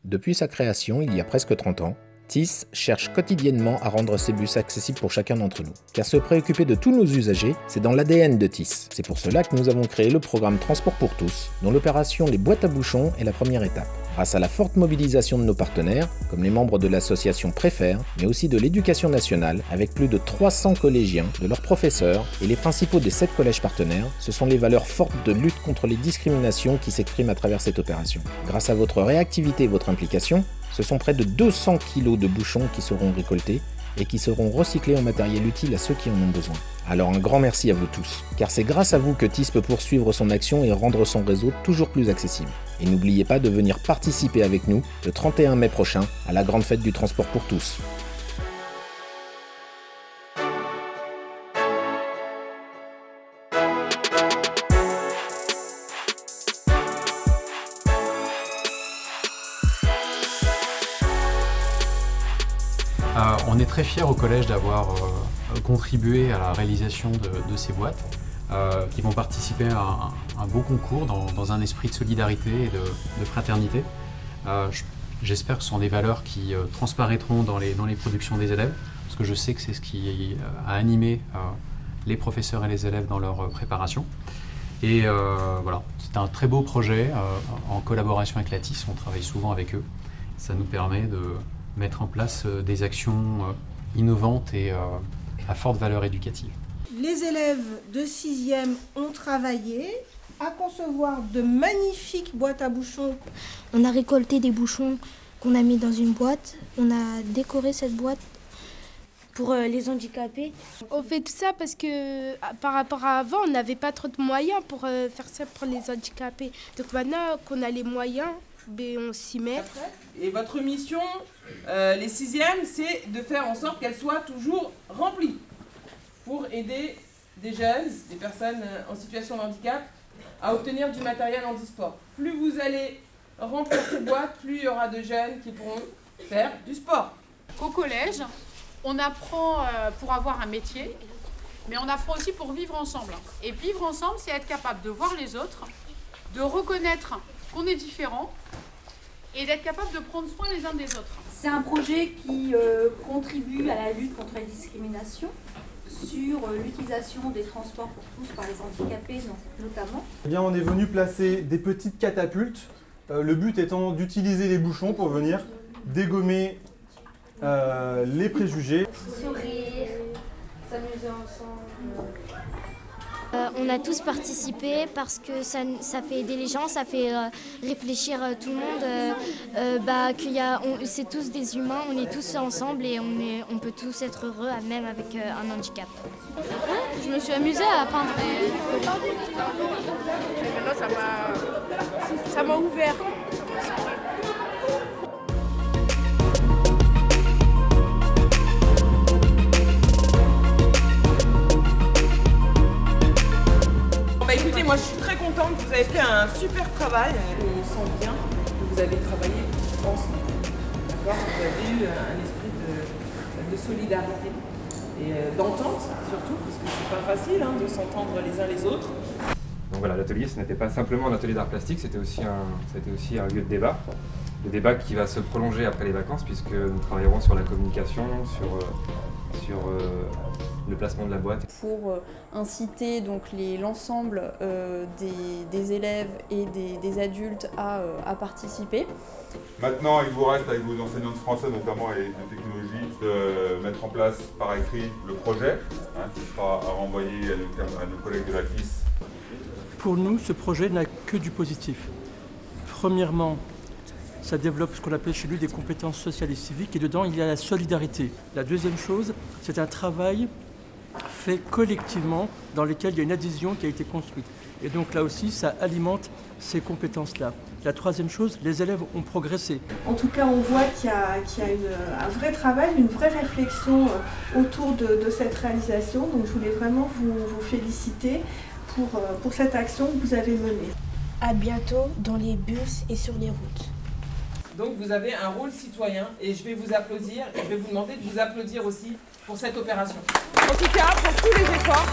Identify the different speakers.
Speaker 1: Depuis sa création, il y a presque 30 ans, TIS cherche quotidiennement à rendre ses bus accessibles pour chacun d'entre nous. Car se préoccuper de tous nos usagers, c'est dans l'ADN de TIS. C'est pour cela que nous avons créé le programme Transport pour tous, dont l'opération Les boîtes à bouchons est la première étape. Grâce à la forte mobilisation de nos partenaires, comme les membres de l'association Préfère, mais aussi de l'Éducation nationale, avec plus de 300 collégiens, de leurs professeurs et les principaux des 7 collèges partenaires, ce sont les valeurs fortes de lutte contre les discriminations qui s'expriment à travers cette opération. Grâce à votre réactivité et votre implication, ce sont près de 200 kg de bouchons qui seront récoltés et qui seront recyclés en matériel utile à ceux qui en ont besoin. Alors un grand merci à vous tous, car c'est grâce à vous que TIS peut poursuivre son action et rendre son réseau toujours plus accessible. Et n'oubliez pas de venir participer avec nous le 31 mai prochain à la grande fête du transport pour tous.
Speaker 2: On est très fiers au collège d'avoir contribué à la réalisation de ces boîtes qui vont participer à un beau concours dans un esprit de solidarité et de fraternité. J'espère que ce sont des valeurs qui transparaîtront dans les productions des élèves, parce que je sais que c'est ce qui a animé les professeurs et les élèves dans leur préparation. Et voilà, c'est un très beau projet en collaboration avec la TIS, on travaille souvent avec eux. Ça nous permet de mettre en place des actions innovantes et à forte valeur éducative.
Speaker 3: Les élèves de 6e ont travaillé à concevoir de magnifiques boîtes à bouchons.
Speaker 4: On a récolté des bouchons qu'on a mis dans une boîte. On a décoré cette boîte pour les handicapés.
Speaker 5: On fait tout ça parce que par rapport à avant, on n'avait pas trop de moyens pour faire ça pour les handicapés. Donc maintenant qu'on a les moyens, on s'y met.
Speaker 6: Et votre mission, les 6e, c'est de faire en sorte qu'elle soit toujours remplie pour aider des jeunes, des personnes en situation de handicap à obtenir du matériel handisport. Plus vous allez remplir ces boîtes, plus il y aura de jeunes qui pourront faire du sport.
Speaker 7: Au collège, on apprend pour avoir un métier, mais on apprend aussi pour vivre ensemble. Et vivre ensemble, c'est être capable de voir les autres, de reconnaître qu'on est différent et d'être capable de prendre soin les uns des autres.
Speaker 8: C'est un projet qui contribue à la lutte contre les discriminations sur l'utilisation des transports pour tous par les handicapés notamment.
Speaker 9: Eh bien, on est venu placer des petites catapultes, le but étant d'utiliser les bouchons pour venir dégommer les préjugés.
Speaker 4: Sourire, s'amuser ensemble. On a tous participé parce que ça fait aider les gens, ça fait réfléchir tout le monde, c'est tous des humains, on est tous ensemble et on peut tous être heureux, même avec un handicap.
Speaker 5: Je me suis amusée à peindre.
Speaker 3: Maintenant, ça m'a ouvert.
Speaker 6: Écoutez, moi je suis très contente, vous avez fait un super travail. On sent bien que vous avez travaillé ensemble. D'accord ? Vous avez eu un esprit de solidarité et d'entente surtout, parce que c'est pas facile de s'entendre les uns les autres.
Speaker 10: Donc voilà, l'atelier ce n'était pas simplement un atelier d'art plastique, c'était aussi un lieu de débat. Le débat qui va se prolonger après les vacances, puisque nous travaillerons sur la communication, sur le placement de la boîte.
Speaker 8: Pour inciter donc l'ensemble des élèves et des adultes à participer.
Speaker 11: Maintenant, il vous reste avec vos enseignants de français notamment et de technologie de mettre en place par écrit le projet qui sera à renvoyer à nos collègues de la TIS.
Speaker 12: Pour nous, ce projet n'a que du positif. Premièrement, ça développe ce qu'on appelle chez lui des compétences sociales et civiques et dedans il y a la solidarité. La deuxième chose, c'est un travail fait collectivement dans lequel il y a une adhésion qui a été construite. Et donc là aussi, ça alimente ces compétences-là. La troisième chose, les élèves ont progressé.
Speaker 3: En tout cas, on voit qu'il y a un vrai travail, une vraie réflexion autour de cette réalisation. Donc je voulais vraiment vous féliciter pour cette action que vous avez menée.
Speaker 4: À bientôt dans les bus et sur les routes.
Speaker 6: Donc vous avez un rôle citoyen et je vais vous applaudir et je vais vous demander de vous applaudir aussi pour cette opération. En tout cas, pour tous les efforts.